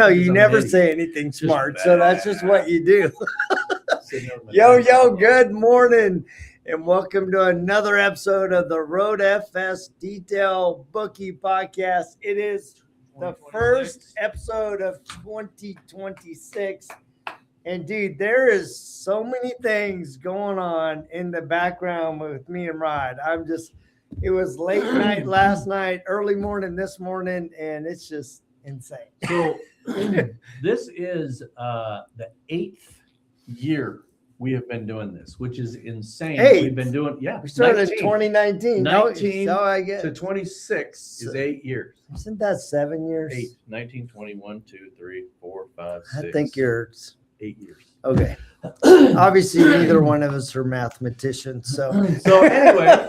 know you never say anything smart, so that's just what you do. Yo, good morning, and welcome to another episode of the RoadFS Detail Bookie Podcast. It is the first episode of 2026. And dude, there is so many things going on in the background with me and Rod. It was late night last night, early morning this morning, and it's just insane. So this is the 8th year we have been doing this, which is insane. We've been doing, we started in 2019. 19 so I guess to 26 is 8 years. Isn't that 7 years? 8, 19, 21, 2, 3, 4, 5, 6. I think you're 8 years. Okay. Obviously, neither one of us are mathematicians. So anyway,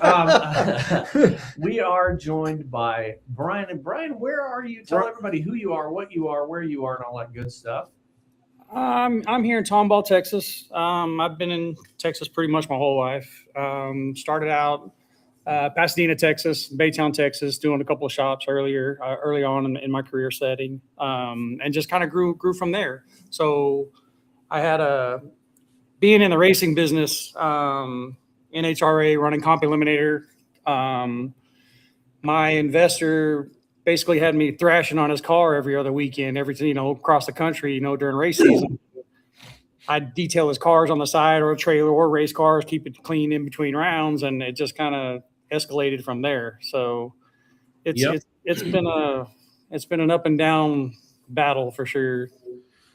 we are joined by Brian. And Brian, where are you? Tell everybody who you are, what you are, where you are, and all that good stuff. I'm here in Tomball, Texas. I've been in Texas pretty much my whole life. Started out Pasadena, Texas, Baytown, Texas, doing a couple of shops early on in my career setting, and just kind of grew from there. So I had being in the racing business, NHRA, running Comp Eliminator. My investor basically had me thrashing on his car every other weekend, across the country, during race season. I'd detail his cars on the side or a trailer or race cars, keep it clean in between rounds, and it just kind of escalated from there. So it's been an up and down battle for sure.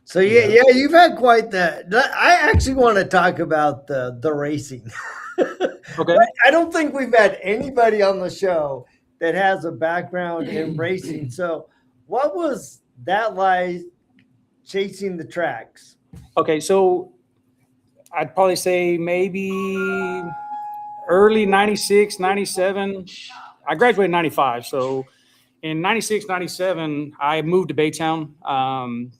So yeah, you've had quite that. I actually want to talk about the racing. Okay. I don't think we've had anybody on the show that has a background in racing. So what was that like chasing the tracks? Okay, so I'd probably say maybe early 96, 97. I graduated in 95, so in 96, 97, I moved to Baytown,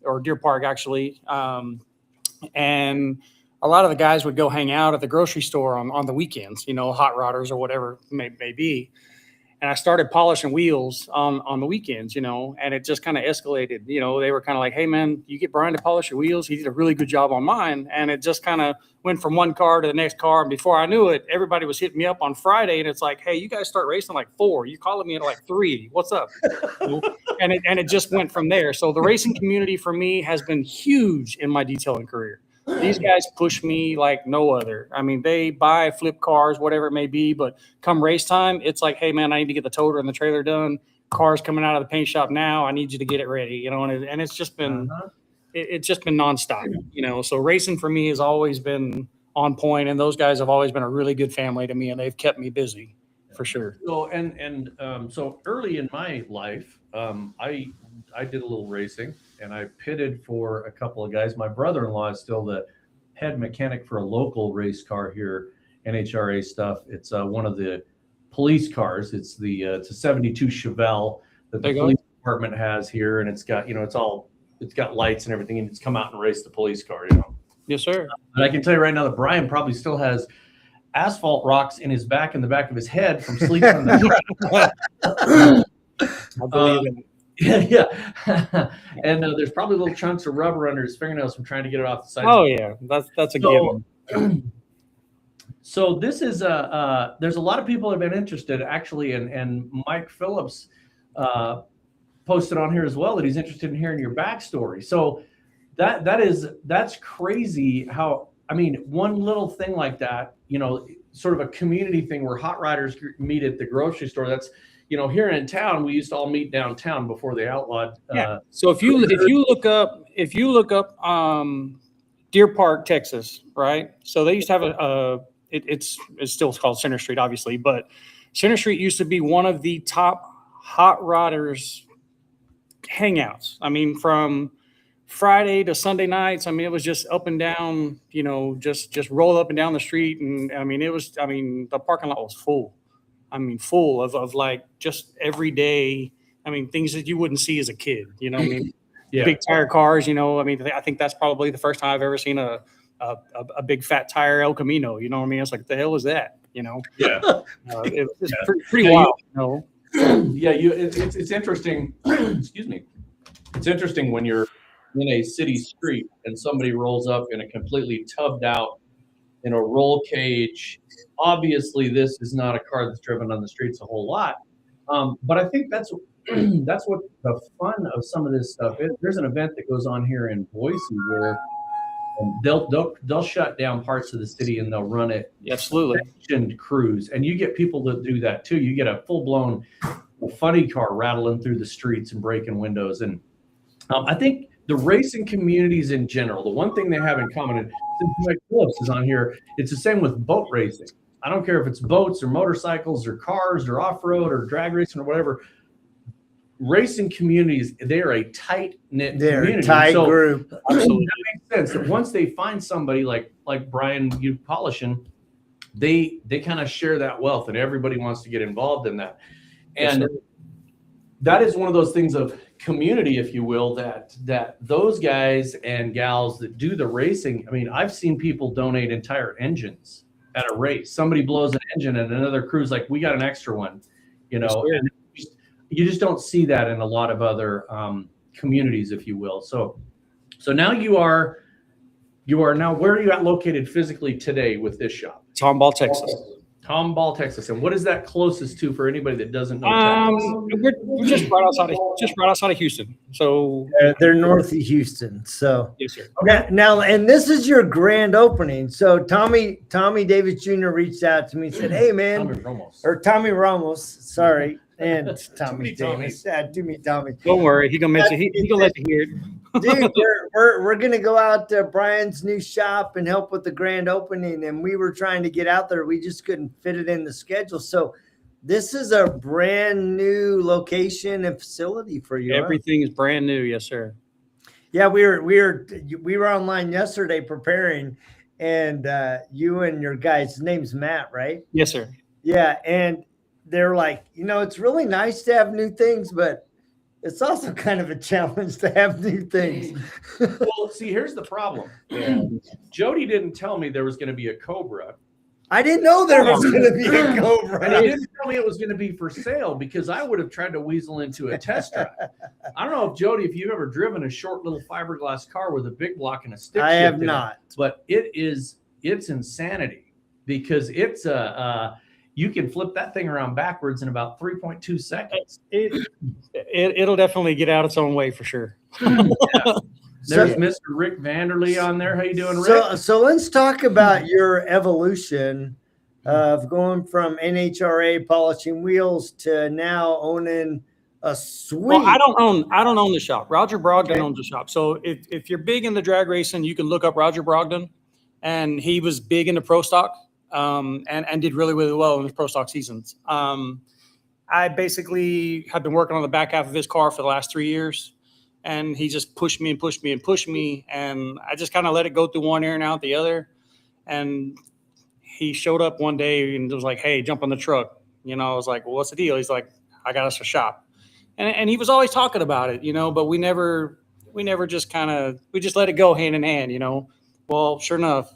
or Deer Park, actually. And a lot of the guys would go hang out at the grocery store on the weekends, hot rodders or whatever it may be. And I started polishing wheels on the weekends, and it just kind of escalated. They were kind of like, hey, man, you get Brian to polish your wheels. He did a really good job on mine. And it just kind of went from one car to the next car. And before I knew it, everybody was hitting me up on Friday. And it's like, hey, you guys start racing like 4. You calling me at like 3. What's up? And it just went from there. So the racing community for me has been huge in my detailing career. These guys push me like no other. I mean, they buy, flip cars, whatever it may be, but come race time, it's like, hey, man, I need to get the toter and the trailer done. Car's coming out of the paint shop now. I need you to get it ready, and it's just been it's just been nonstop, So racing for me has always been on point, and those guys have always been a really good family to me, and they've kept me busy for sure. So so early in my life, I did a little racing. And I pitted for a couple of guys. My brother-in-law is still the head mechanic for a local race car here, NHRA stuff. It's one of the police cars. It's it's a 72 Chevelle that the police department has here, and it's got it's got lights and everything, and it's come out and raced the police car. Yes, sir. And I can tell you right now that Brian probably still has asphalt rocks in the back of his head from sleeping on the track. I believe it. Yeah. And there's probably little chunks of rubber under his fingernails from trying to get it off the side. Oh yeah, that's a given. So this is there's a lot of people that have been interested actually, and Mike Phillips posted on here as well that he's interested in hearing your backstory. So that's crazy how, one little thing like that, sort of a community thing where hot riders meet at the grocery store. That's here in town, we used to all meet downtown before they outlawed. So if you look up Deer Park, Texas, right? So they used to have it's still called Center Street, obviously, but Center Street used to be one of the top hot rodders hangouts. From Friday to Sunday nights. It was just up and down, just roll up and down the street, and the parking lot was full. Full of like just every day. Things that you wouldn't see as a kid, Yeah. Big tire cars, I think that's probably the first time I've ever seen a big fat tire El Camino, It's like, the hell is that, Yeah. It's pretty wild, Yeah. It's interesting. Excuse me. It's interesting when you're in a city street and somebody rolls up in a completely tubbed out, roll cage. Obviously, this is not a car that's driven on the streets a whole lot. But I think that's what the fun of some of this stuff is. There's an event that goes on here in Boise where they'll shut down parts of the city and they'll run it. Absolutely. Crews, and you get people that do that too. You get a full-blown funny car rattling through the streets and breaking windows. And I think the racing communities in general, the one thing they have in common, and since Mike Phillips is on here, it's the same with boat racing. I don't care if it's boats or motorcycles or cars or off-road or drag racing or whatever. Racing communities, they're a tight-knit community. They're a tight group. Absolutely. That makes sense. That once they find somebody like Brian, you polishing, they kind of share that wealth, and everybody wants to get involved in that. And that is one of those things of community, if you will, that those guys and gals that do the racing. I mean, I've seen people donate entire engines at a race. Somebody blows an engine and another crew's like, we got an extra one, and you just don't see that in a lot of other communities, if you will. So now you are now, where are you at located physically today with this shop? Tomball, Texas. Tomball, Texas. And what is that closest to for anybody that doesn't know Texas? We're just right outside of Houston. So they're north of Houston. So yes, sir. Now, and this is your grand opening. So Tommy Davis Jr. reached out to me and said, "Hey, man," Tommy Ramos. Sorry. And Tommy Davis. Do me, Tommy. Don't worry, he gonna mention. He gonna let you hear it. Dude, we're gonna go out to Brian's new shop and help with the grand opening. And we were trying to get out there. We just couldn't fit it in the schedule. So this is a brand new location and facility for you. Everything is brand new, yes, sir. Yeah, we were online yesterday preparing, and you and your guy's name's Matt, right? Yes, sir. Yeah, and they're like, it's really nice to have new things, but it's also kind of a challenge to have new things. Well, see, here's the problem. Jody didn't tell me there was going to be a Cobra. I didn't know there was going to be a Cobra. And he didn't tell me it was going to be for sale, because I would have tried to weasel into a test drive. I don't know if Jody, if you've ever driven a short little fiberglass car with a big block and a stick shift. I have not. But it's insanity, because it's you can flip that thing around backwards in about 3.2 seconds. It'll definitely get out its own way for sure. There's Mr. Rick Vanderlee on there. How you doing, Rick? So let's talk about your evolution of going from NHRA polishing wheels to now owning a suite. Well, I don't own the shop. Roger Brogdon owns the shop. So if you're big into drag racing, you can look up Roger Brogdon, and he was big into pro stock. And did really, really well in his pro stock seasons. I basically have been working on the back half of his car for the last 3 years, and he just pushed me and pushed me and pushed me, and I just kind of let it go through one ear and out the other. And he showed up one day and was like, "Hey, jump on the truck." I was like, "Well, what's the deal?" He's like, "I got us a shop," and he was always talking about it, but we never just we just let it go hand in hand, Well, sure enough,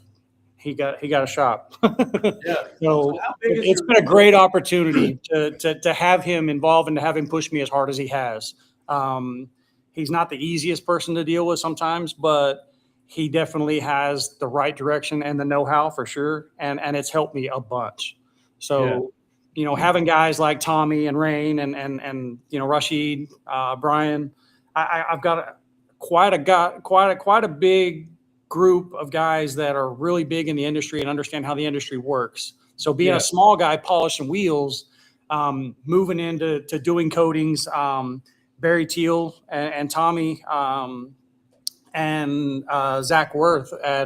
he got a shop. Yeah. So it's been a great opportunity to have him involved and to have him push me as hard as he has. He's not the easiest person to deal with sometimes, but he definitely has the right direction and the know-how for sure. And it's helped me a bunch. So, having guys like Tommy and Rain and Rashid, Brian, I've got quite a big group of guys that are really big in the industry and understand how the industry works. So being a small guy polishing wheels, moving into doing coatings, Barry Teal and Tommy and Zach Worth at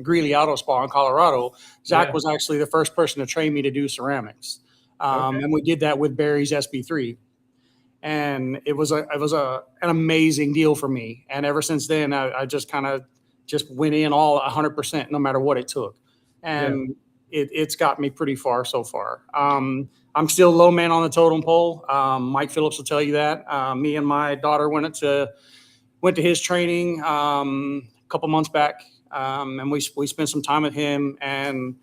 Greeley Auto Spa in Colorado. Zach was actually the first person to train me to do ceramics. And we did that with Barry's SB3. And it was an amazing deal for me. And ever since then, I just went in all 100%, no matter what it took. And it's got me pretty far so far. I'm still low man on the totem pole. Mike Phillips will tell you that. Me and my daughter went to his training a couple months back, and we spent some time with him, and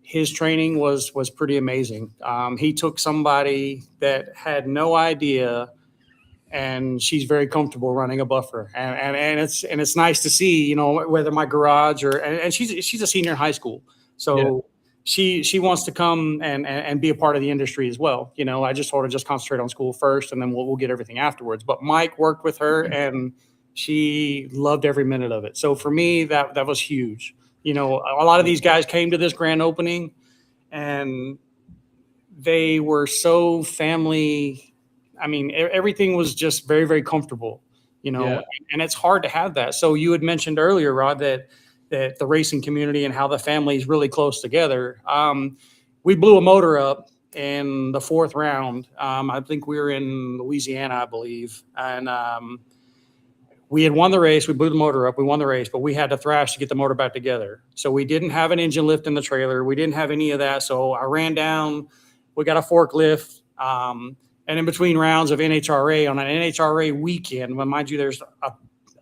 his training was pretty amazing. He took somebody that had no idea and she's very comfortable running a buffer, and it's nice to see, you know, whether my garage and she's a senior in high school, so she wants to come and be a part of the industry as well. You know, I just told her just concentrate on school first, and then we'll get everything afterwards. But Mike worked with her, and she loved every minute of it. So for me, that was huge. You know, a lot of these guys came to this grand opening, and they were so family. I mean, everything was just very, very comfortable, you know, and it's hard to have that. So you had mentioned earlier, Rod, that the racing community and how the family is really close together. We blew a motor up in the 4th round. I think we were in Louisiana, I believe. And we had won the race. We blew the motor up. We won the race, but we had to thrash to get the motor back together. So we didn't have an engine lift in the trailer. We didn't have any of that. So I ran down. We got a forklift. And in between rounds of NHRA on an NHRA weekend, well, mind you, there's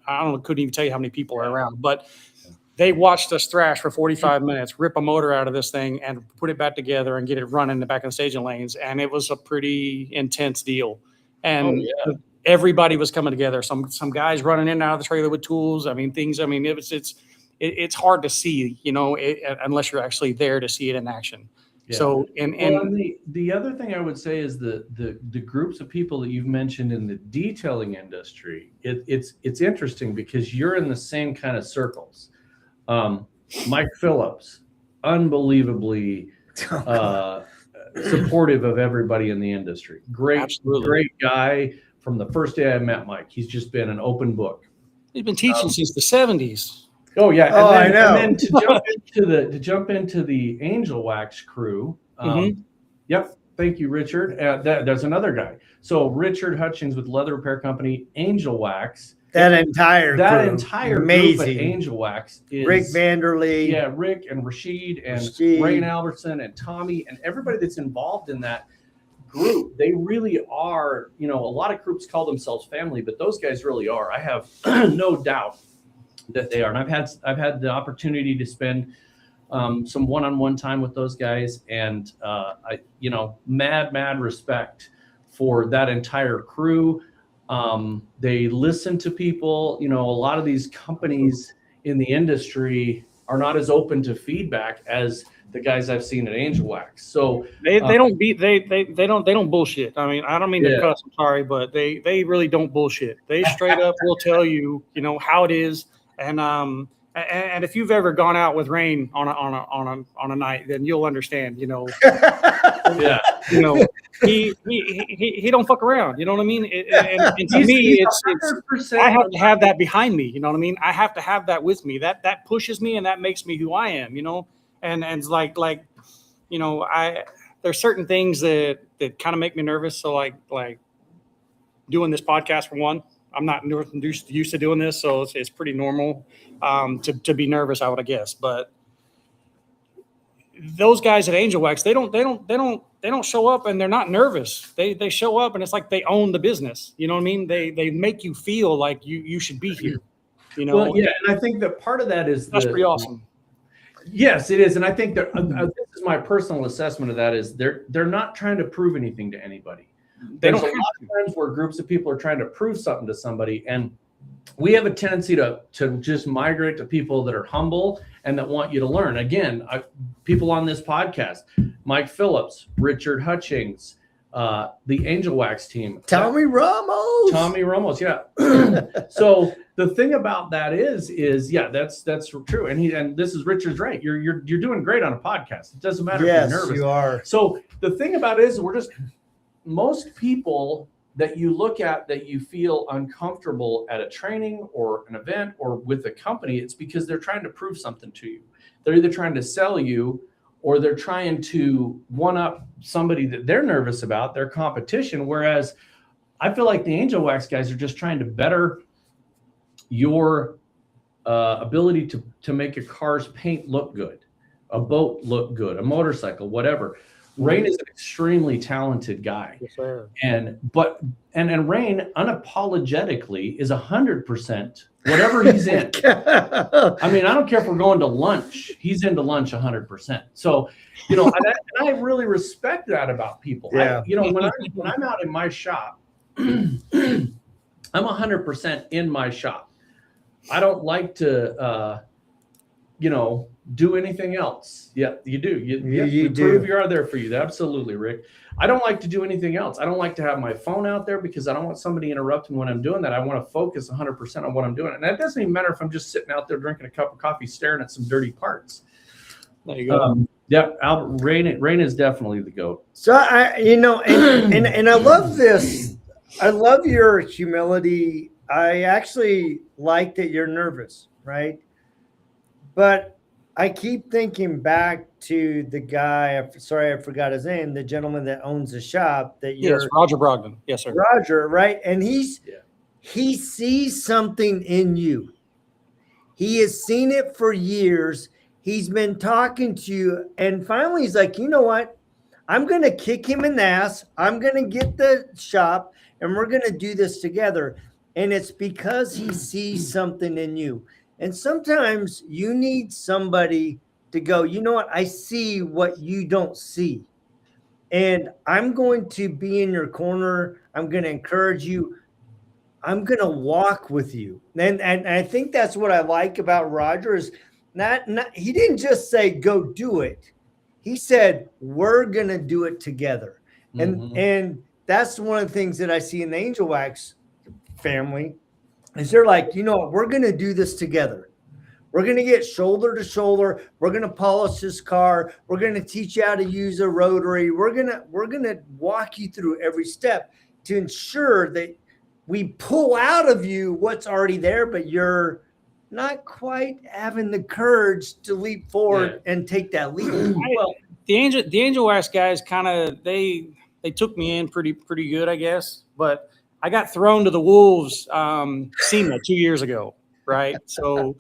couldn't even tell you how many people are around, but they watched us thrash for 45 minutes, rip a motor out of this thing and put it back together and get it running in the back of the staging lanes. And it was a pretty intense deal. And everybody was coming together. Some guys running in and out of the trailer with tools. I mean, it's hard to see, you know, unless you're actually there to see it in action. Yeah. So, the other thing I would say is the groups of people that you've mentioned in the detailing industry, it's interesting because you're in the same kind of circles. Mike Phillips, unbelievably supportive of everybody in the industry. Great guy. From the first day I met Mike, he's just been an open book. He's been teaching since the 70s. Oh yeah, I know. And then to jump into the Angelwax crew. Yep, thank you, Richard. There's another guy. So Richard Hutchings with Leather Repair Company, Angelwax. That entire amazing group at Angelwax is Rick Vanderlee. Yeah, Rick and Rashid and Rain Albertson and Tommy and everybody that's involved in that group. They really are. You know, a lot of groups call themselves family, but those guys really are. I have no doubt that they are. And I've had the opportunity to spend some one-on-one time with those guys, and mad respect for that entire crew. They listen to people. You know, a lot of these companies in the industry are not as open to feedback as the guys I've seen at Angelwax. So they don't bullshit. I mean, I don't mean to cuss, I'm sorry, but they really don't bullshit. They straight up will tell you, you know, how it is. And if you've ever gone out with Rain on a night, then you'll understand, you know. You know, he don't fuck around. You know what I mean? And to me, it's I have to have that behind me. You know what I mean? I have to have that with me. That pushes me and that makes me who I am. You know, and it's like you know, there's certain things that kind of make me nervous. So like doing this podcast for one. I'm not used to doing this, so it's pretty normal to be nervous, I would guess. But those guys at Angelwax, they don't show up and they're not nervous. They show up and it's like they own the business. You know what I mean? They make you feel like you should be here. You know? Well, yeah, and I think that part of that is that's pretty awesome. Yes, it is, and I think that this is my personal assessment of that is they're not trying to prove anything to anybody. There's a lot of times where groups of people are trying to prove something to somebody, and we have a tendency to just migrate to people that are humble and that want you to learn. Again, people on this podcast, Mike Phillips, Richard Hutchings, the Angelwax team. Tommy Ramos, yeah. So the thing about that is that's true. And this is Richard's right. You're doing great on a podcast. It doesn't matter if you're nervous. Yes, you are. So the thing about it is most people that you look at that you feel uncomfortable at a training or an event or with a company, it's because they're trying to prove something to you. They're either trying to sell you or they're trying to one up somebody that they're nervous about, their competition. Whereas I feel like the Angelwax guys are just trying to better your ability to make a car's paint look good, a boat look good, a motorcycle, whatever. Rain is an extremely talented guy. Yes, sir. And Rain unapologetically is 100% whatever he's in. I mean, I don't care if we're going to lunch. He's into lunch 100%. So, you know, and I really respect that about people. Yeah. When I'm out in my shop I'm 100% in my shop. I don't like to, do anything else. Yeah, you do. You prove you are there for you. Absolutely, Rick. I don't like to do anything else. I don't like to have my phone out there because I don't want somebody interrupting when I'm doing that. I want to focus 100% on what I'm doing. And that doesn't even matter if I'm just sitting out there drinking a cup of coffee, staring at some dirty parts. There you go. Albert, Rain is definitely the GOAT. So and I love this. I love your humility. I actually like that you're nervous, right? But I keep thinking back to the guy, sorry, I forgot his name, the gentleman that owns the shop that you're. Yes, Roger Brogdon. Yes, sir. Roger, right? And he sees something in you. He has seen it for years. He's been talking to you. And finally, he's like, you know what? I'm going to kick him in the ass. I'm going to get the shop and we're going to do this together. And it's because he sees something in you. And sometimes you need somebody to go, you know what? I see what you don't see. And I'm going to be in your corner. I'm going to encourage you. I'm going to walk with you. And I think that's what I like about Roger is not he didn't just say, go do it. He said, we're going to do it together. And that's one of the things that I see in the Angelwax family is they're like, you know what, we're going to do this together. We're going to get shoulder to shoulder. We're going to polish this car. We're going to teach you how to use a rotary. We're going to walk you through every step to ensure that we pull out of you what's already there, but you're not quite having the courage to leap forward and take that leap. Well, the Angelwax guys kind of they took me in pretty good, I guess, but I got thrown to the wolves SEMA 2 years ago, right? So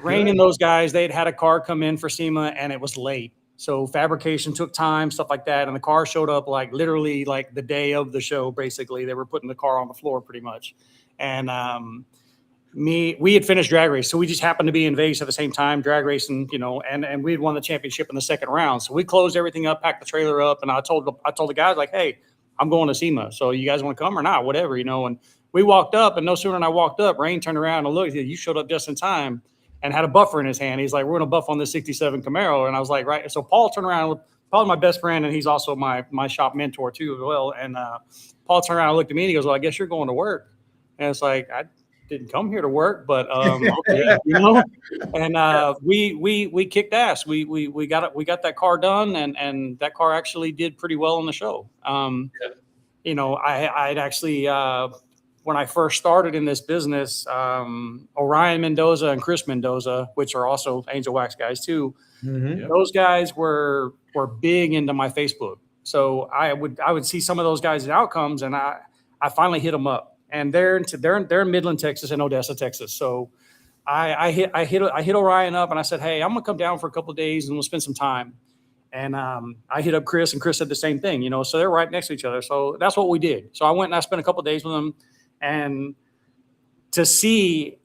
Rain and those guys, they'd had a car come in for SEMA and it was late. So fabrication took time, stuff like that. And the car showed up like literally like the day of the show, basically. They were putting the car on the floor pretty much. And we had finished drag race. So we just happened to be in Vegas at the same time, drag racing, and we had won the championship in the second round. So we closed everything up, packed the trailer up. And I told the guys like, hey, I'm going to SEMA. So you guys want to come or not? Whatever, and we walked up and no sooner than I walked up, Rain turned around and looked, you showed up just in time and had a buffer in his hand. He's like, we're going to buff on this 67 Camaro. And I was like, right. So Paul turned around, Paul's my best friend. And he's also my shop mentor too, as well. And Paul turned around and looked at me and he goes, well, I guess you're going to work. And it's like, I didn't come here to work, but okay, and we kicked ass. We got that car done and that car actually did pretty well on the show. I'd actually, when I first started in this business, Orion Mendoza and Chris Mendoza, which are also Angelwax guys too, those guys were big into my Facebook. So I would see some of those guys' outcomes, and I finally hit them up. And they're in Midland, Texas, and Odessa, Texas. So I hit Orion up, and I said, hey, I'm gonna come down for a couple of days, and we'll spend some time. And I hit up Chris, and Chris said the same thing. So they're right next to each other. So that's what we did. So I went and I spent a couple of days with them. And to see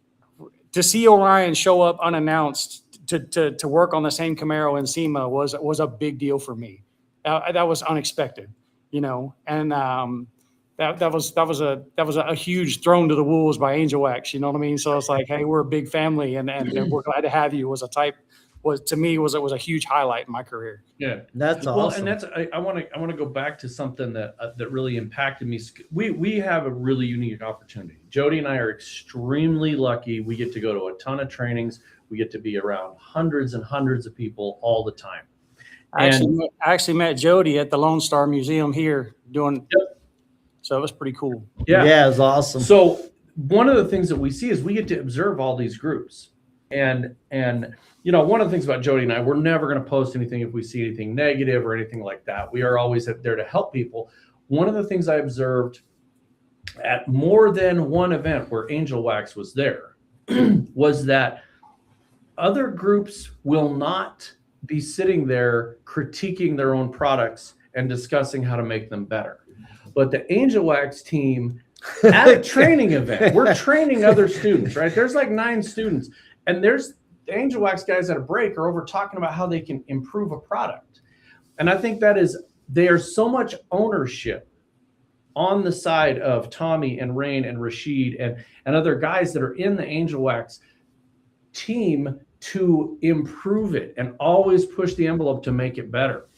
Orion show up unannounced to work on the same Camaro in SEMA was a big deal for me. That was unexpected, and that was a huge thrown to the wolves by Angelwax. You know what I mean? So it's like, hey, we're a big family, and we're glad to have you. Was a huge highlight in my career. Yeah, that's awesome. Well, and that's I want to go back to something that really impacted me. We have a really unique opportunity. Jody and I are extremely lucky. We get to go to a ton of trainings. We get to be around hundreds and hundreds of people all the time. I actually met Jody at the Lone Star Museum here doing. Yep. So it was pretty cool. Yeah, it was awesome. So one of the things that we see is we get to observe all these groups, and one of the things about Jody and I, we're never going to post anything if we see anything negative or anything like that. We are always there to help people. One of the things I observed at more than one event where Angelwax was there was that other groups will not be sitting there critiquing their own products and discussing how to make them better. But the Angelwax team at a training event, we're training other students, right? There's like 9 students, and there's the Angelwax guys at a break are over talking about how they can improve a product. And I think there's so much ownership on the side of Tommy and Rain and Rashid and other guys that are in the Angelwax team to improve it and always push the envelope to make it better.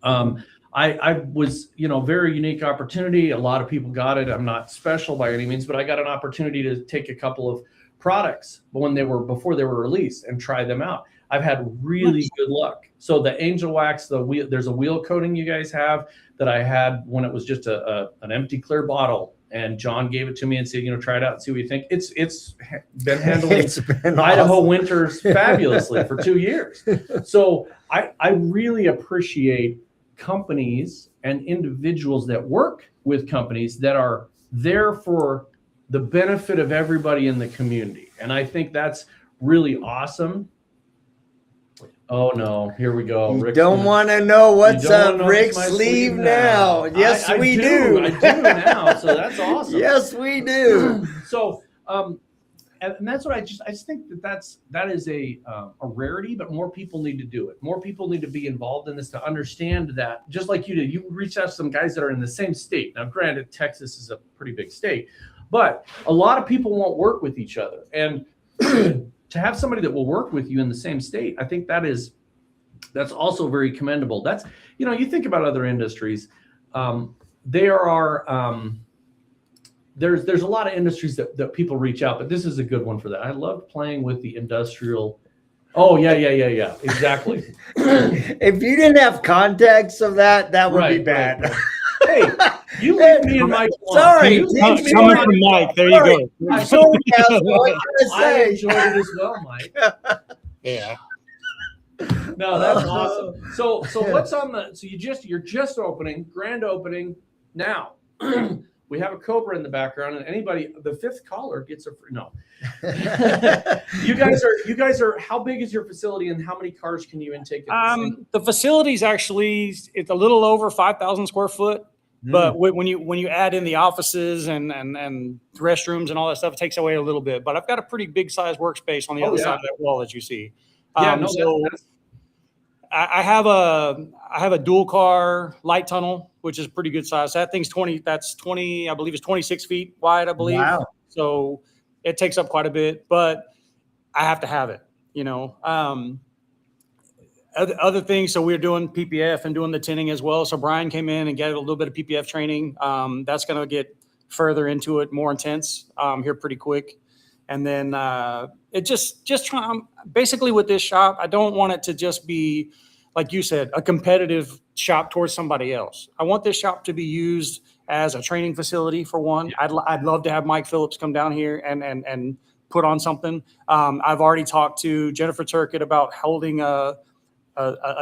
I was, very unique opportunity. A lot of people got it. I'm not special by any means, but I got an opportunity to take a couple of products before they were released and try them out. I've had really good luck. So the Angelwax, there's a wheel coating you guys have that I had when it was just an empty clear bottle, and John gave it to me and said, try it out and see what you think. It's been handling Idaho winters fabulously for 2 years. So I really appreciate companies and individuals that work with companies that are there for the benefit of everybody in the community. And I think that's really awesome. Oh no, here we go. You don't want to know what's up Rick's sleeve now. Yes, we do. I do now, so that's awesome. Yes, we do. So, and that's what I just think that is a rarity, but more people need to do it. More people need to be involved in this to understand that, just like you did. You reached out to some guys that are in the same state. Now, granted, Texas is a pretty big state, but a lot of people won't work with each other. And to have somebody that will work with you in the same state, I think that's also very commendable. That's, you think about other industries, there's a lot of industries that people reach out, but this is a good one for that. I love playing with the industrial. Oh yeah, exactly. If you didn't have context of that would be bad. Right. Hey, you leave me in Mike. Sorry, coming from Mike. There you go. I'm sorry, what can I say? I enjoyed it as well, Mike. Yeah. No, that's awesome. So what's on the? So you're just opening, grand opening now. We have a Cobra in the background, and the fifth caller gets a free. No. You guys are. How big is your facility, and how many cars can you intake? The facility's actually, it's a little over 5,000 square foot. But when you add in the offices and restrooms and all that stuff, it takes away a little bit. But I've got a pretty big size workspace on the other side of that wall that you see. I have a dual car light tunnel, which is pretty good size. That thing's 20. That's 20. I believe it's 26 feet wide. I believe. Wow. So it takes up quite a bit, but I have to have it. Other things, so we're doing PPF and doing the tinning as well. So Brian came in and got a little bit of PPF training. That's going to get further into it, more intense here pretty quick. And then it just trying basically with this shop, I don't want it to just be, like you said, a competitive shop towards somebody else. I want this shop to be used as a training facility for one. Yeah. I'd love to have Mike Phillips come down here and put on something. I've already talked to Jennifer Turkett about holding a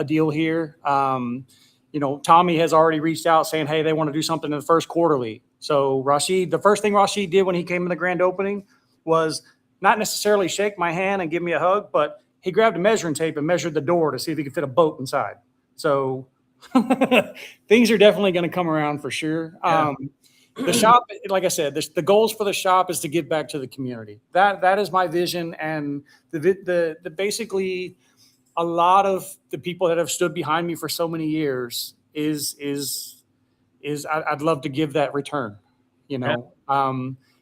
deal here. Tommy has already reached out saying, hey, they want to do something in the first quarterly. So the first thing Rashid did when he came in the grand opening was not necessarily shake my hand and give me a hug, but he grabbed a measuring tape and measured the door to see if he could fit a boat inside. So things are definitely going to come around for sure. Yeah. The shop, like I said, the goals for the shop is to give back to the community. That is my vision. And the basically a lot of the people that have stood behind me for so many years is I'd love to give that return, Yeah.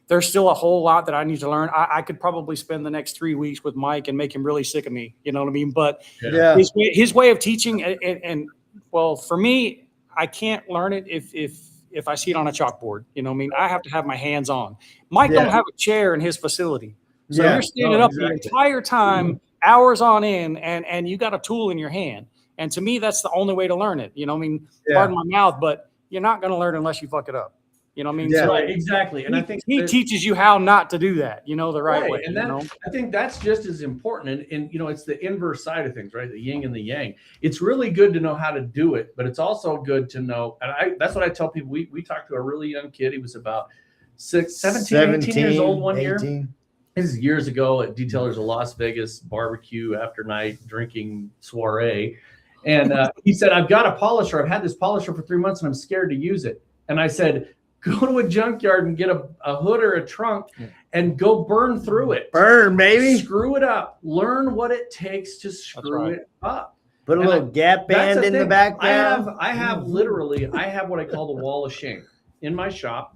There's still a whole lot that I need to learn. I could probably spend the next 3 weeks with Mike and make him really sick of me. You know what I mean? But his way of teaching, and well, for me, I can't learn it if I see it on a chalkboard. You know what I mean? I have to have my hands on. Mike don't have a chair in his facility. So you're standing up the entire time, hours on end, and you got a tool in your hand. And to me, that's the only way to learn it. You know what I mean? Pardon my mouth, but you're not going to learn unless you fuck it up. You know what I mean? Yeah, so exactly. And I think he teaches you how not to do that, the right way. And I think that's just as important. And it's the inverse side of things, right? The yin and the yang. It's really good to know how to do it, but it's also good to know. And that's what I tell people. We talked to a really young kid. He was about 17 years old one 18. Year. This is years ago at Detailers of Las Vegas barbecue after night drinking soiree. And he said, I've got a polisher. I've had this polisher for 3 months and I'm scared to use it. And I said, go to a junkyard and get a hood or a trunk and go burn through it. Burn, baby. Screw it up. Learn what it takes to screw it up. Put a little gap band in the back there. I have what I call the wall of shame. in my shop,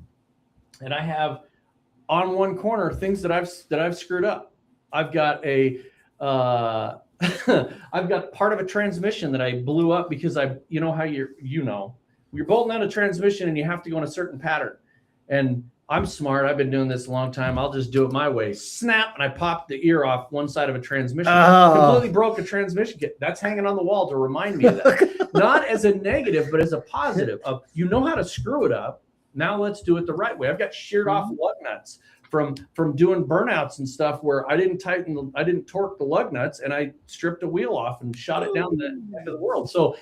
and I have on one corner things that I've screwed up. I've got I've got part of a transmission that I blew up because you're bolting out a transmission and you have to go in a certain pattern. And I'm smart. I've been doing this a long time. I'll just do it my way. Snap, and I popped the ear off one side of a transmission. Completely broke a transmission kit. That's hanging on the wall to remind me of that. Not as a negative, but as a positive of, you know how to screw it up. Now let's do it the right way. I've got sheared off lug nuts from doing burnouts and stuff where I didn't torque the lug nuts, and I stripped a wheel off and shot it down the end of the world. So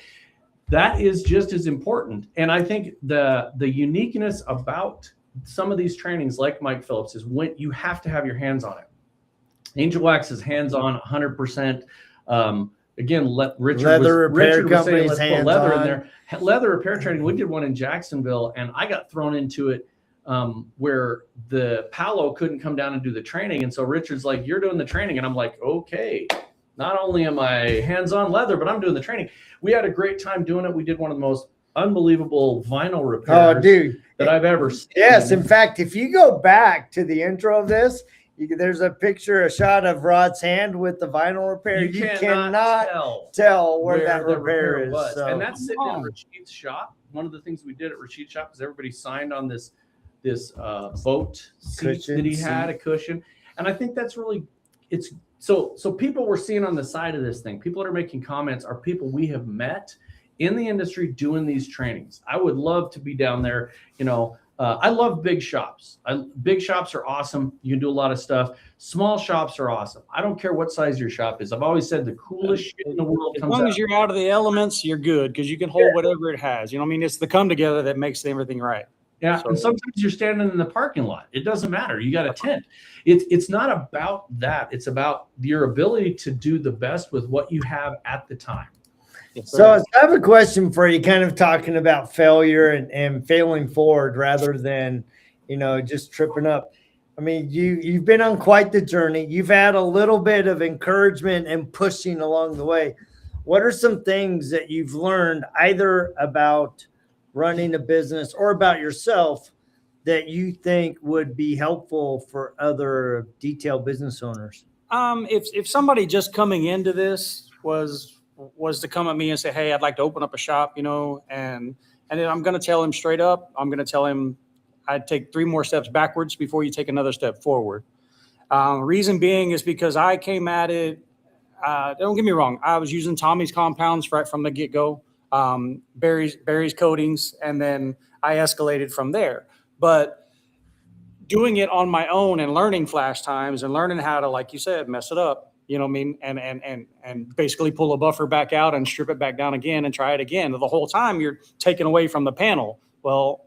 that is just as important. And I think the uniqueness about some of these trainings, like Mike Phillips, is when you have to have your hands on it. Angelwax is hands-on 100%. Again, leather repair companies hands leather on. in there. Leather repair training. We did one in Jacksonville, and I got thrown into it where the Palo couldn't come down and do the training. And so Richard's like, "You're doing the training." And I'm like, "Okay, not only am I hands-on leather, but I'm doing the training." We had a great time doing it. We did one of the most unbelievable vinyl repairs that I've ever seen. Yes. In fact, if you go back to the intro of this, there's a shot of Rod's hand with the vinyl repair. You cannot tell where that repair is. Was. So. And that's sitting in Rashid's shop. One of the things we did at Rashid's shop is everybody signed on this boat seat that he had, a cushion. And I think that's really, so people we're seeing on the side of this thing, people that are making comments are people we have met in the industry doing these trainings. I would love to be down there. I love big shops. Big shops are awesome. You can do a lot of stuff. Small shops are awesome. I don't care what size your shop is. I've always said the coolest shit in the world comes out. As long as you're out of the elements, you're good, because you can hold whatever it has. You know what I mean? It's the come together that makes everything right. Yeah, and sometimes you're standing in the parking lot. It doesn't matter. You got a tent. It's not about that. It's about your ability to do the best with what you have at the time. So I have a question for you, kind of talking about failure and failing forward rather than, just tripping up. I mean, you've been on quite the journey. You've had a little bit of encouragement and pushing along the way. What are some things that you've learned either about running a business or about yourself that you think would be helpful for other detail business owners? If somebody just coming into this was to come at me and say, "Hey, I'd like to open up a shop," and then I'm going to tell him straight up, I'm going to tell him I'd take 3 more steps backwards before you take another step forward. Reason being is because I came at it. Don't get me wrong. I was using Tommy's compounds right from the get-go, Barry's coatings, and then I escalated from there. But doing it on my own and learning flash times and learning how to, like you said, mess it up, you know what I mean? And basically pull a buffer back out and strip it back down again and try it again. The whole time you're taking away from the panel. Well,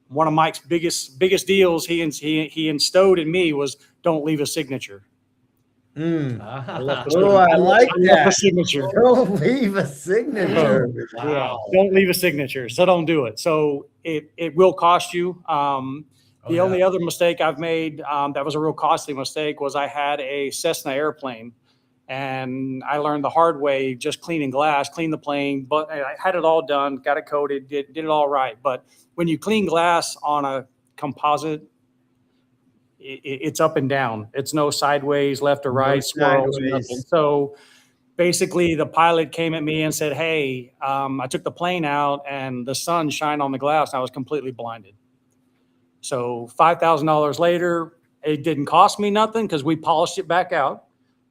one of Mike's biggest deals he instilled in me was don't leave a signature. I like that. A signature. Don't leave a signature. Wow. Yeah, don't leave a signature. So don't do it. So it will cost you. The only other mistake I've made that was a real costly mistake was I had a Cessna airplane, and I learned the hard way, just cleaning glass, clean the plane, but I had it all done, got it coated, did it all right. But when you clean glass on a composite, it's up and down. It's no sideways, left or right, swirls, nothing. So basically the pilot came at me and said, "Hey, I took the plane out and the sun shined on the glass and I was completely blinded." So $5,000 later, it didn't cost me nothing because we polished it back out,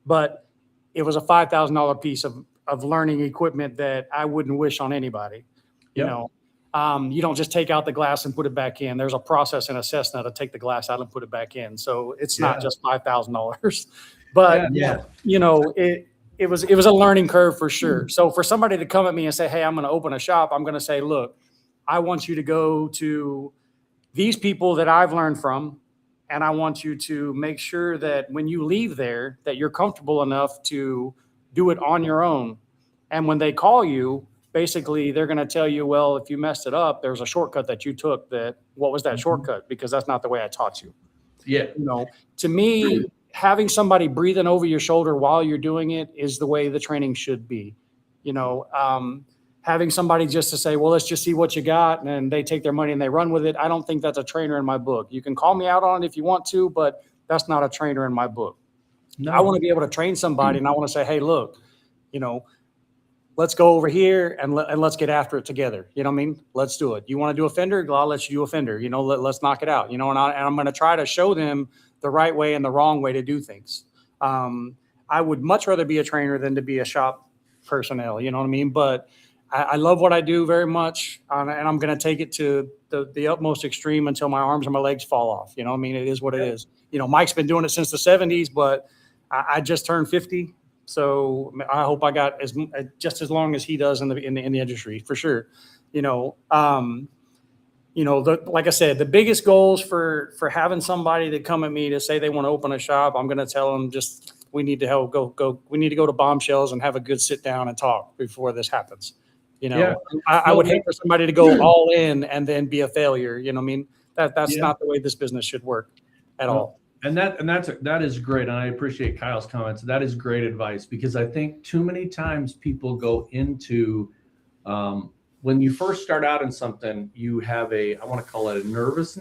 but it was a $5,000 piece of learning equipment that I wouldn't wish on anybody. You don't just take out the glass and put it back in. There's a process in a Cessna to take the glass out and put it back in. So it's not just $5,000, but it was a learning curve for sure. So for somebody to come at me and say, "Hey, I'm going to open a shop," I'm going to say, "Look, I want you to go to these people that I've learned from, and I want you to make sure that when you leave there, that you're comfortable enough to do it on your own. And when they call you, basically they're going to tell you, well, if you messed it up, there's a shortcut that you took. What was that shortcut? Because that's not the way I taught you." Yeah. To me, having somebody breathing over your shoulder while you're doing it is the way the training should be. having somebody just to say, well, let's just see what you got, and then they take their money and they run with it. I don't think that's a trainer in my book. You can call me out on it if you want to, but that's not a trainer in my book. No. I want to be able to train somebody, and I want to say, hey, look, let's go over here and let's get after it together. You know what I mean? Let's do it. You want to do a fender? I'll let you do a fender. Let's knock it out. And I'm going to try to show them the right way and the wrong way to do things. I would much rather be a trainer than to be a shop personnel. You know what I mean? But I love what I do very much, and I'm going to take it to the utmost extreme until my arms and my legs fall off. You know what I mean? It is what it is. Mike's been doing it since the 70s, but I just turned 50. So I hope I got just as long as he does in the industry, for sure. Like I said, the biggest goals for having somebody to come at me to say they want to open a shop, I'm going to tell them we need to go. We need to go to Bombshells and have a good sit down and talk before this happens. I would hate for somebody to go all in and then be a failure. You know what I mean? That's not the way this business should work at all. And that is great. And I appreciate Kyle's comments. That is great advice, because I think too many times people go into, when you first start out in something, you have I want to call it a nervous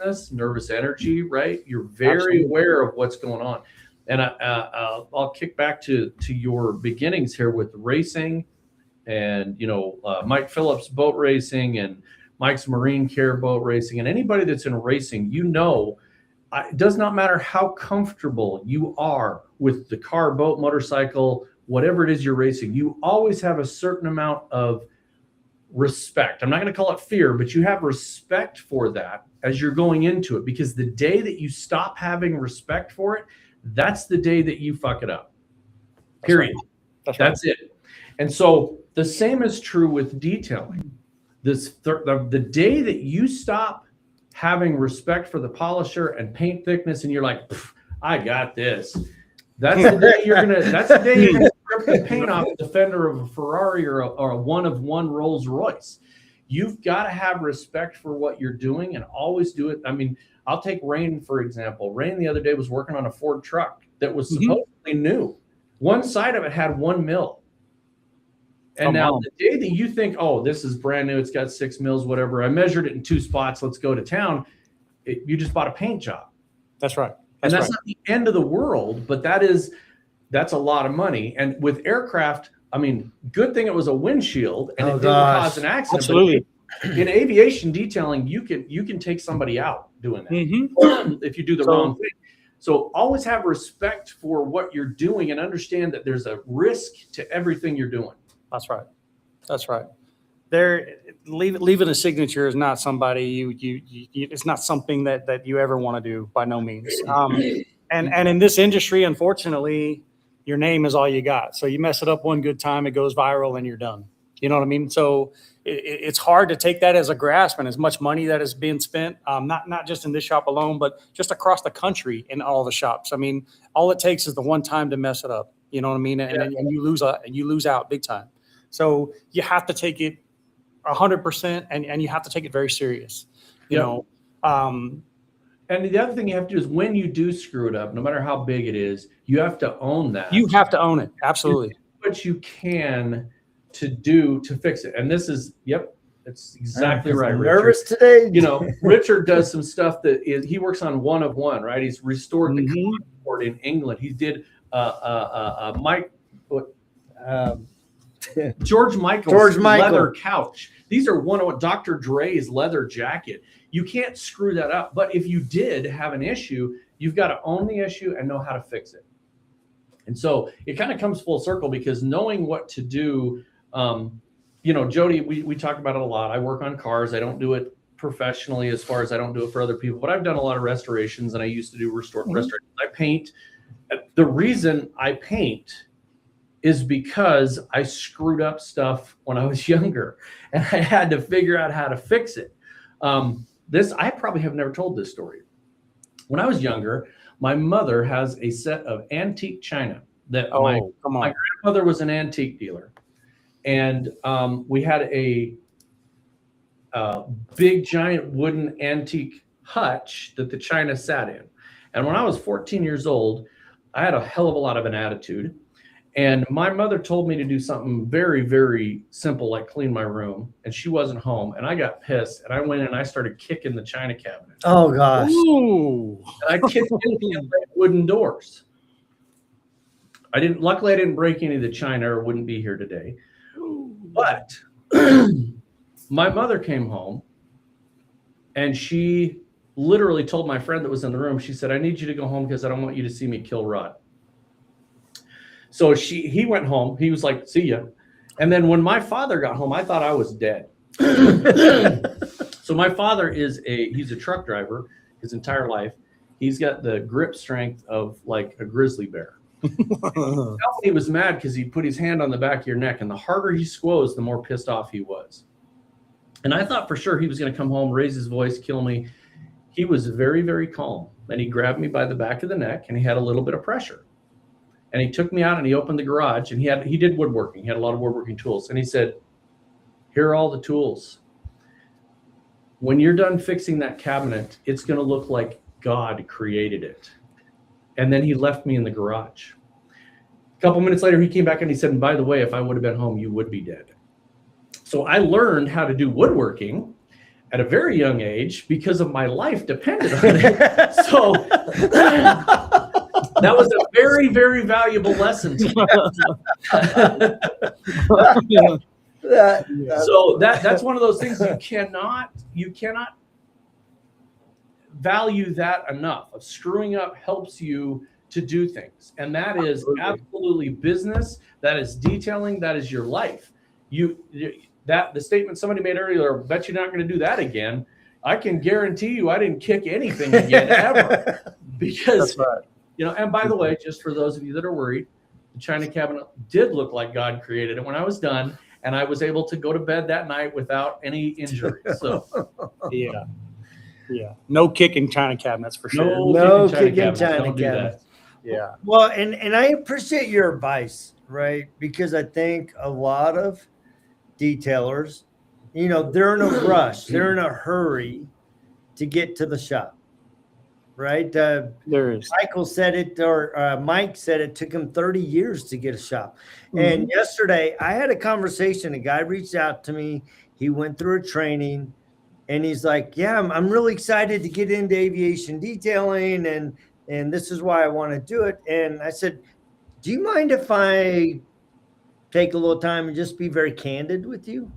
energy, right? You're very aware of what's going on. And I'll kick back to your beginnings here with racing and, Mike Phillips boat racing and Mike's Marine Care boat racing, and anybody that's in racing, it does not matter how comfortable you are with the car, boat, motorcycle, whatever it is you're racing, you always have a certain amount of respect. I'm not going to call it fear, but you have respect for that as you're going into it, because the day that you stop having respect for it, that's the day that you fuck it up. Period. That's it. And so the same is true with detailing. The day that you stop having respect for the polisher and paint thickness, and you're like, I got this. That's the day you're gonna strip the paint off the fender of a Ferrari or a one-of-one Rolls Royce. You've got to have respect for what you're doing and always do it. I mean, I'll take Rain, for example. Rain the other day was working on a Ford truck that was supposedly new. One side of it had 1 mil. And now the day that you think, oh, this is brand new, it's got 6 mils, whatever. I measured it in 2 spots. Let's go to town. You just bought a paint job. That's right. That's not the end of the world, but that's a lot of money. And with aircraft, I mean, good thing it was a windshield and it didn't cause an accident. Absolutely. But in aviation detailing, you can take somebody out doing that if you do the wrong thing. So always have respect for what you're doing and understand that there's a risk to everything you're doing. That's right. Leaving a signature is not somebody it's not something that you ever want to do, by no means. And in this industry, unfortunately, your name is all you got. So you mess it up one good time, it goes viral and you're done. You know what I mean? So it's hard to take that as a grasp, and as much money that is being spent, not just in this shop alone, but just across the country in all the shops. I mean, all it takes is the one time to mess it up. You know what I mean? And you lose out big time. So you have to take it 100%, and you have to take it very serious. You know. And the other thing you have to do is when you do screw it up, no matter how big it is, you have to own that. You have to own it. Absolutely. You do what you can to fix it. And this is, it's exactly right. I'm nervous today. Richard does some stuff he works on one of one, right? He's restored the Concorde in England. He did George Michael's leather couch. These are one of Dr. Dre's leather jacket. You can't screw that up. But if you did have an issue, you've got to own the issue and know how to fix it. And so it kind of comes full circle, because knowing what to do, Jody, we talk about it a lot. I work on cars. I don't do it professionally as far as I don't do it for other people, but I've done a lot of restorations, and I used to do restorations. I paint. The reason I paint is because I screwed up stuff when I was younger, and I had to figure out how to fix it. I probably have never told this story. When I was younger, my mother has a set of antique china that my grandmother was an antique dealer. And we had a big giant wooden antique hutch that the china sat in. And when I was 14 years old, I had a hell of a lot of an attitude. And my mother told me to do something very, very simple, like clean my room. And she wasn't home. And I got pissed. And I went and I started kicking the china cabinet. Oh, gosh. Ooh. And I kicked in the wooden doors. Luckily, I didn't break any of the china or wouldn't be here today. But my mother came home and she literally told my friend that was in the room, she said, I need you to go home because I don't want you to see me kill Rod. So he went home. He was like, see ya. And then when my father got home, I thought I was dead. So my father he's a truck driver his entire life. He's got the grip strength of like a grizzly bear. He was mad because he put his hand on the back of your neck, and the harder he squoze, the more pissed off he was. And I thought for sure he was going to come home, raise his voice, kill me. He was very, very calm. And he grabbed me by the back of the neck, and he had a little bit of pressure. And he took me out and he opened the garage, and he did woodworking. He had a lot of woodworking tools. And he said, here are all the tools. When you're done fixing that cabinet, it's going to look like God created it. And then he left me in the garage. A couple minutes later, he came back and he said, and by the way, if I would have been home, you would be dead. So I learned how to do woodworking at a very young age because of my life depended on it. So that was a very, very valuable lesson to me. So that's one of those things you cannot value that enough. Of screwing up helps you to do things, and that is absolutely business. That is detailing. That is your life. The statement somebody made earlier, bet you're not going to do that again. I can guarantee you I didn't kick anything again ever, because and by the way, just for those of you that are worried, the china cabinet did look like God created it when I was done, and I was able to go to bed that night without any injury. So yeah, no kicking china cabinets for sure. No kicking china cabinets. Yeah. Well, and I appreciate your advice, right? Because I think a lot of detailers, they're in a rush. They're in a hurry to get to the shop, right? There is. Michael said it, or Mike said it took him 30 years to get a shop. Mm-hmm. And yesterday I had a conversation. A guy reached out to me. He went through a training, and he's like, yeah, I'm really excited to get into aviation detailing, and this is why I want to do it. And I said, do you mind if I take a little time and just be very candid with you?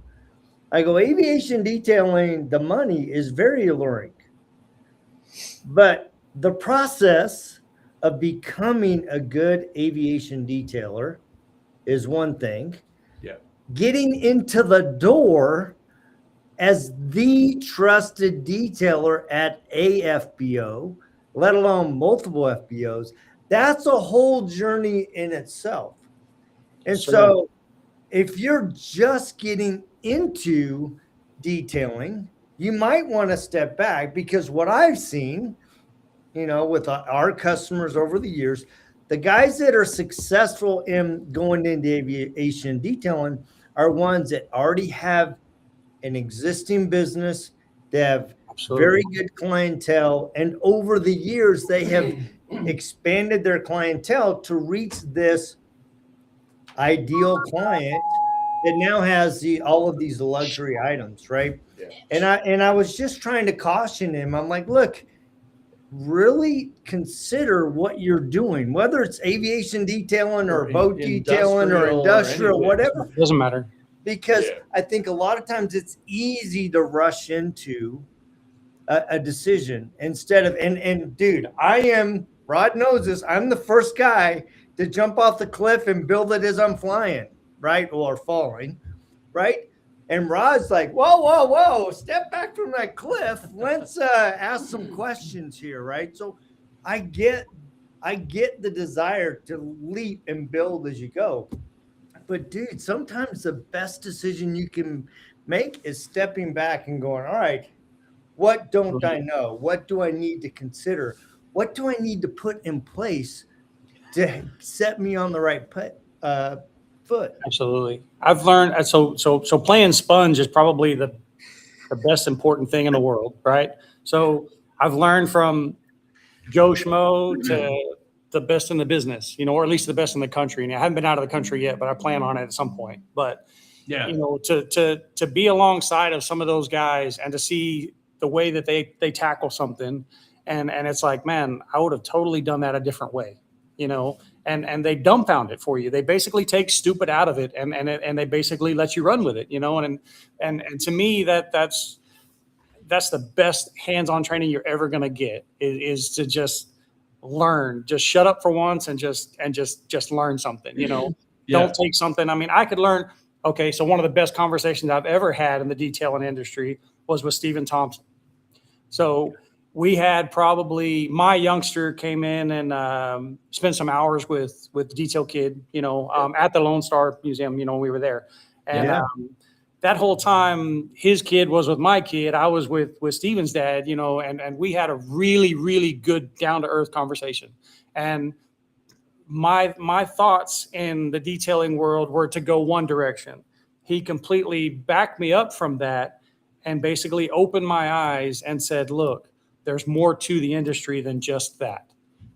I go, aviation detailing, the money is very alluring. But the process of becoming a good aviation detailer is one thing. Yeah. Getting into the door as the trusted detailer at a FBO, let alone multiple FBOs, that's a whole journey in itself. And so if you're just getting into detailing, you might want to step back, because what I've seen, with our customers over the years, the guys that are successful in going into aviation detailing are ones that already have an existing business. They have very good clientele, and over the years they have expanded their clientele to reach this ideal client that now has all of these luxury items, right? Yeah. And I was just trying to caution him. I'm like, look, really consider what you're doing, whether it's aviation detailing or boat detailing or industrial, whatever. Doesn't matter. Because I think a lot of times it's easy to rush into a decision instead of, and dude, Rod knows this, I'm the first guy to jump off the cliff and build it as I'm flying, right? Or falling, right? And Rod's like, whoa, step back from that cliff. Let's ask some questions here, right? So I get the desire to leap and build as you go. But dude, sometimes the best decision you can make is stepping back and going, all right, what don't I know? What do I need to consider? What do I need to put in place to set me on the right foot? Absolutely. I've learned, so playing sponge is probably the best important thing in the world, right? So I've learned from Joe Schmo the best in the business, or at least the best in the country. And I haven't been out of the country yet, but I plan on it at some point. But Yeah. To be alongside of some of those guys and to see the way that they tackle something, and it's like, man, I would have totally done that a different way, and they dumbfound it for you. They basically take stupid out of it, and they basically let you run with it, and to me that's the best hands-on training you're ever going to get is to just learn, just shut up for once and just learn something, Yeah. Don't take something. I mean, I could learn. Okay, so one of the best conversations I've ever had in the detailing industry was with Stephen Thompson. So we had probably, my youngster came in and spent some hours with the detail kid, at the Lone Star Museum, we were there. And that whole time, his kid was with my kid. I was with Stephen's dad, and we had a really, really good down-to-earth conversation. And my thoughts in the detailing world were to go one direction. He completely backed me up from that and basically opened my eyes and said, look, there's more to the industry than just that,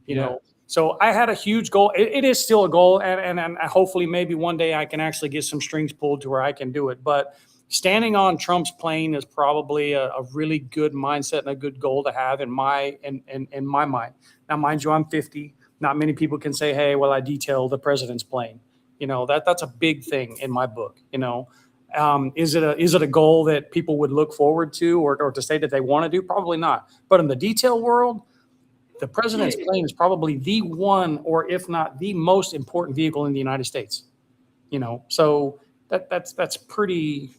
you know? So I had a huge goal. It is still a goal. And hopefully maybe one day I can actually get some strings pulled to where I can do it. But standing on Trump's plane is probably a really good mindset and a good goal to have in my mind. Now, mind you, I'm 50. Not many people can say, hey, well, I detail the president's plane. That's a big thing in my book. Is it a goal that people would look forward to or to say that they want to do? Probably not. But in the detail world, the president's plane is probably the one, or if not the most important vehicle in the United States. So that's pretty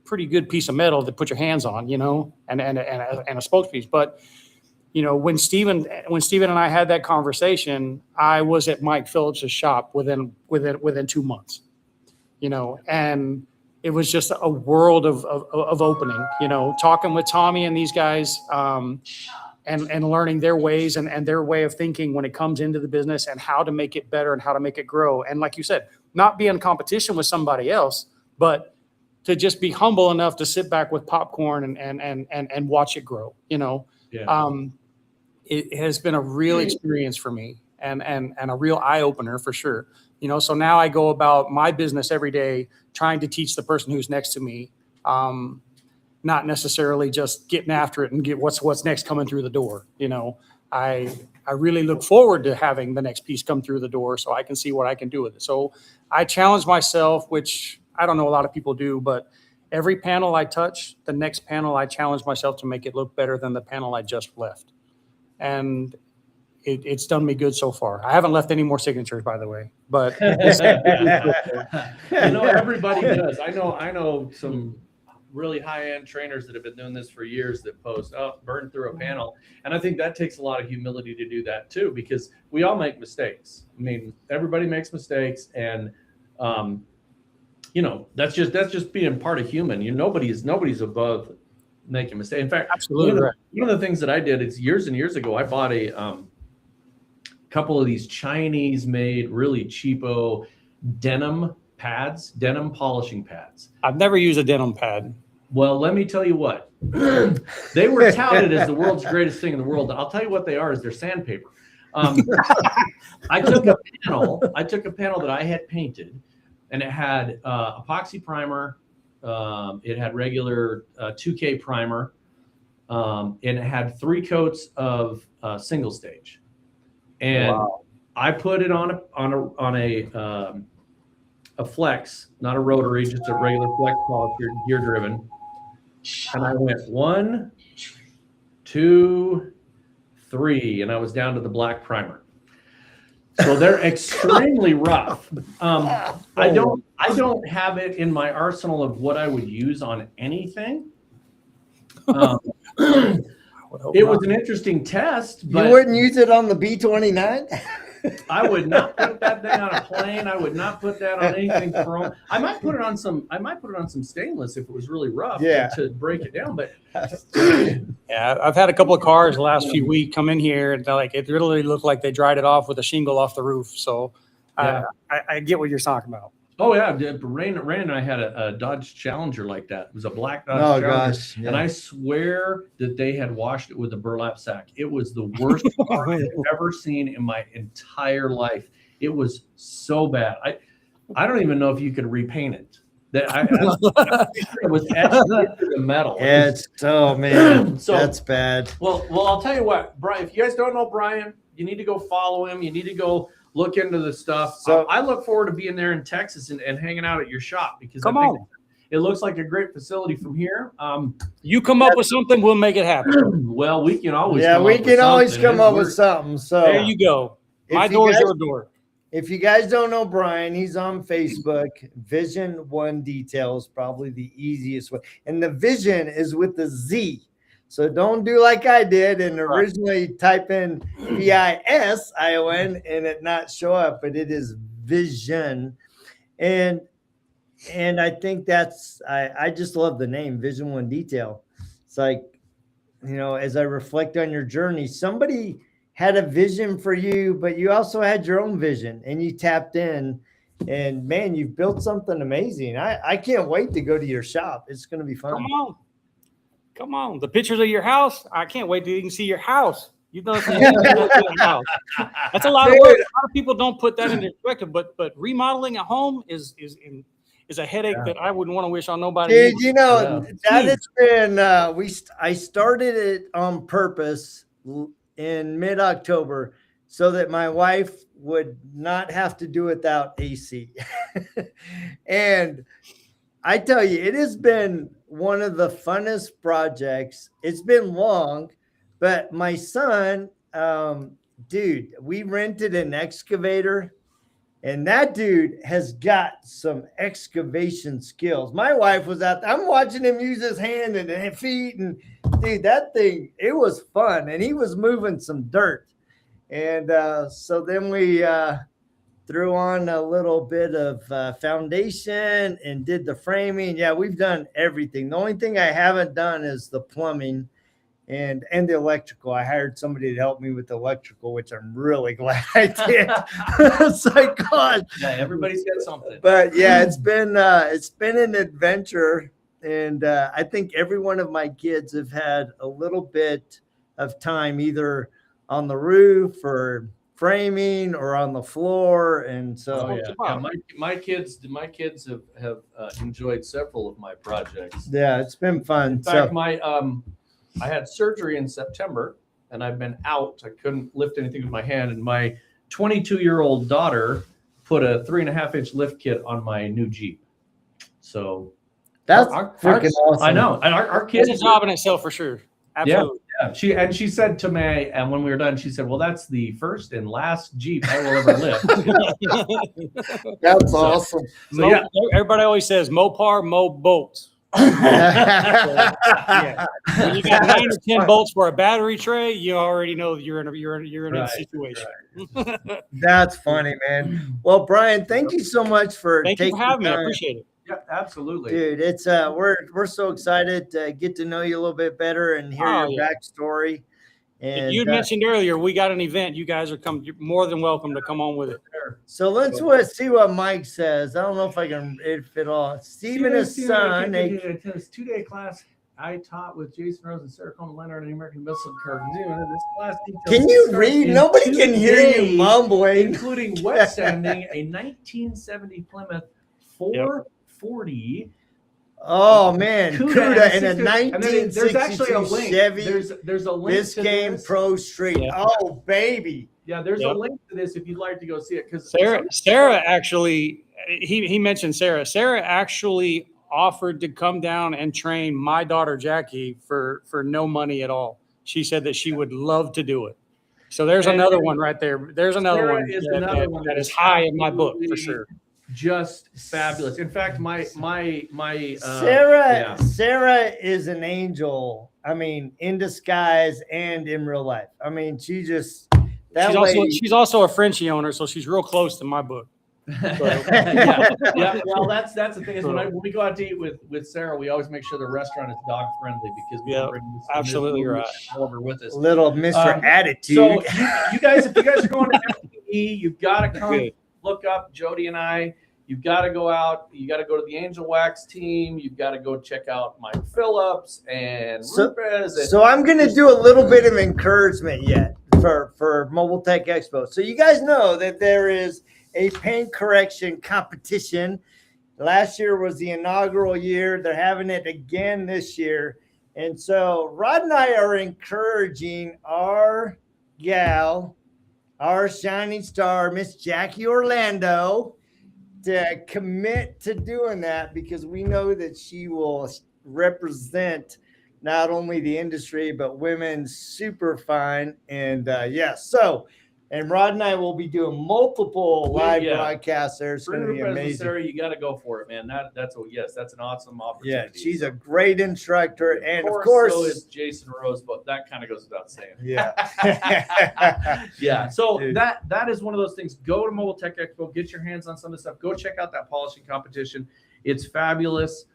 good piece of metal to put your hands on, and a spokespiece. But when Stephen and I had that conversation, I was at Mike Phillips' shop within 2 months, and it was just a world of opening, talking with Tommy and these guys, and learning their ways and their way of thinking when it comes into the business and how to make it better and how to make it grow. And like you said, not be in competition with somebody else, but to just be humble enough to sit back with popcorn and watch it grow, It has been a real experience for me and a real eye opener for sure. So now I go about my business every day trying to teach the person who's next to me, not necessarily just getting after it and get what's next coming through the door. I really look forward to having the next piece come through the door so I can see what I can do with it. So I challenge myself, which I don't know a lot of people do, but every panel I touch, the next panel I challenge myself to make it look better than the panel I just left. And it's done me good so far. I haven't left any more signatures, by the way, but everybody does. I know some really high-end trainers that have been doing this for years that post, burn through a panel. And I think that takes a lot of humility to do that too, because we all make mistakes. I mean, everybody makes mistakes, and that's just being part of human. Nobody's above making mistakes. In fact, absolutely one of the things that I did is years and years ago, I bought a couple of these Chinese-made, really cheapo denim pads, denim polishing pads. I've never used a denim pad. Well, let me tell you what. They were touted as the world's greatest thing in the world. I'll tell you what they are, is they're sandpaper. I took a panel that I had painted, and it had epoxy primer. It had regular 2K primer, and it had 3 coats of single stage. And I put it on a flex, not a rotary, just a regular flex polisher, gear driven. And I went 1, 2, 3, and I was down to the black primer. So they're extremely rough. I don't have it in my arsenal of what I would use on anything. It was an interesting test, but you wouldn't use it on the B-29? I would not put that thing on a plane. I would not put that on anything chrome. I might put it on some stainless if it was really rough to break it down. But yeah, I've had a couple of cars the last few weeks come in here, and it really looked like they dried it off with a shingle off the roof. So I get what you're talking about. Oh yeah, Rain and I had a Dodge Challenger like that. It was a black Dodge Challenger. Gosh, and I swear that they had washed it with a burlap sack. It was the worst car I've ever seen in my entire life. It was so bad. I don't even know if you could repaint it. It was etched into the metal. Man, so that's bad. Well, I'll tell you what, Brian. If you guys don't know Brian, you need to go follow him. You need to go look into the stuff. So I look forward to being there in Texas and hanging out at your shop because it looks like a great facility from here. You come up with something, we'll make it happen. Well, we can always come up with something. So there you go. My door is your door. If you guys don't know Brian, he's on Facebook. Vision One Details, probably the easiest way. And the vision is with the Z. So don't do like I did and originally type in VISION and it not show up, but it is Vision. And I think I just love the name Vision One Detail. It's like, as I reflect on your journey, somebody had a vision for you, but you also had your own vision and you tapped in and man, you've built something amazing. I can't wait to go to your shop. It's going to be fun. Come on. The pictures of your house. I can't wait till you can see your house. You've done some house. That's a lot of work. A lot of people don't put that into perspective, but remodeling a home is a headache that I wouldn't want to wish on nobody. Dude, that has been I started it on purpose in mid-October so that my wife would not have to do without AC. And I tell you, it has been one of the funnest projects. It's been long, but my son, we rented an excavator and that dude has got some excavation skills. My wife was out there. I'm watching him use his hand and feet and dude, that thing, it was fun. And he was moving some dirt. And so then we threw on a little bit of foundation and did the framing. Yeah, we've done everything. The only thing I haven't done is the plumbing and the electrical. I hired somebody to help me with the electrical, which I'm really glad I did. It's like, God. Yeah, everybody's got something. But yeah, it's been an adventure. And I think every one of my kids have had a little bit of time either on the roof or framing or on the floor. And so my kids have enjoyed several of my projects. Yeah, it's been fun. In fact, I had surgery in September and I've been out. I couldn't lift anything with my hand. And my 22-year-old daughter put a 3.5-inch lift kit on my new Jeep. So that's freaking awesome. I know. And our kids. It's a job in itself for sure. Absolutely. Yeah. She said to me, and when we were done, she said, "Well, that's the first and last Jeep I will ever lift." That's awesome. So everybody always says Mopar, mow bolts. When you got 9 or 10 bolts for a battery tray, you already know you're in a situation. Right. That's funny, man. Well, Brian, thank you so much for having me. I appreciate it. Yeah, absolutely, dude. It's we're so excited to get to know you a little bit better and hear your backstory. And you mentioned earlier we got an event. You guys are you're more than welcome to come on with it. So let's see what Mike says. I don't know if I can fit all. Steve and his son. This 2-day class I taught with Jason Rose and Sarah Coleman Leonard and the American Missile Cartoon. This class can you read? Nobody can hear you mumbling. Including wet sanding a 1970 Plymouth 440. Oh man, CUDA and a 1962 Chevy. There's a link. Biscayne Pro Street. Yeah. Oh baby. Yeah, there's a link to this if you'd like to go see it. Because Sarah actually, he mentioned Sarah. Sarah actually offered to come down and train my daughter Jackie for no money at all. She said that she would love to do it. So there's another one right there. There's another one that is high in my book for sure. Just fabulous. In fact, my Sarah is an angel. I mean, in disguise and in real life. I mean, she's also a Frenchie owner, so she's real close to my book. Yeah. Well, that's the thing is when we go out to eat with Sarah, we always make sure the restaurant is dog friendly because we bring this absolutely right over with us. Little Mr. Attitude. So you guys, if you guys are going to FTE, you've got to come look up Jody and I. you've got to go out. You got to go to the Angelwax team. You've got to go check out Mike Phillips and Rupes. So I'm going to do a little bit of encouragement yet for Mobile Tech Expo. So you guys know that there is a paint correction competition. Last year was the inaugural year. They're having it again this year. And so Rod and I are encouraging our gal, our shining star, Miss Jackie Orlando, to commit to doing that because we know that she will represent not only the industry, but women super fine. And and Rod and I will be doing multiple live broadcasts there. It's going to be amazing. Sarah, you got to go for it, man. That's an awesome opportunity. Yeah, she's a great instructor. And of course, so is Jason Rose, but that kind of goes without saying. Yeah. Yeah. So Dude. that is one of those things. Go to Mobile Tech Expo, get your hands on some of the stuff. Go check out that polishing competition. It's fabulous.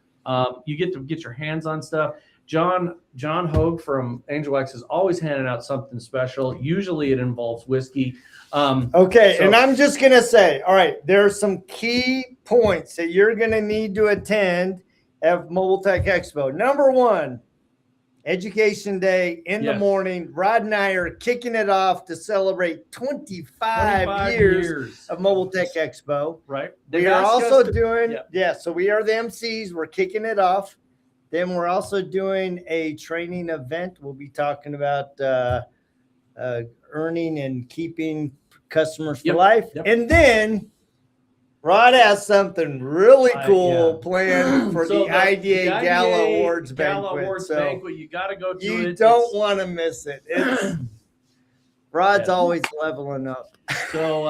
You get to get your hands on stuff. John Hogue from Angelwax is always handing out something special. Usually it involves whiskey. Okay, and I'm just going to say, all right, there are some key points that you're going to need to attend at Mobile Tech Expo. Number one, Education Day in the morning. Rod and I are kicking it off to celebrate 25 years of Mobile Tech Expo. Right. We are also doing, so we are the MCs. We're kicking it off. Then we're also doing a training event. We'll be talking about earning and keeping customers for life. Yep. And then Rod has something really cool planned for the IDA Gala Awards banquet. You got to go to it. You don't want to miss it. Rod's always leveling up. So,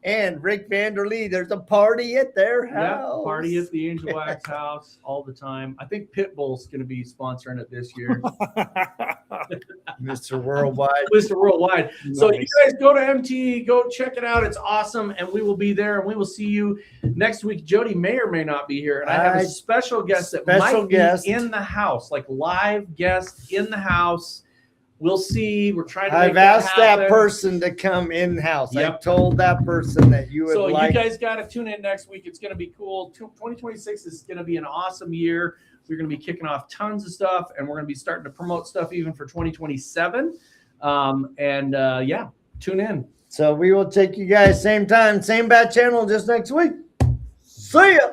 And Rick Vanderlee, there's a party at their house. Yeah, party at the Angelwax house all the time. I think Pitbull's going to be sponsoring it this year. Mr. Worldwide. Mr. Worldwide. Nice. So you guys go to MT, go check it out. It's awesome. And we will be there and we will see you next week. Jody may or may not be here. And I have a special guest that might be in the house, like live guest in the house. We'll see. We're trying to. I've asked that person to come in house. Yep. I told that person that you would like. So you guys got to tune in next week. It's going to be cool. 2026 is going to be an awesome year. We're going to be kicking off tons of stuff, and we're going to be starting to promote stuff even for 2027. Tune in. So we will take you guys same time, same bat channel, just next week. See ya.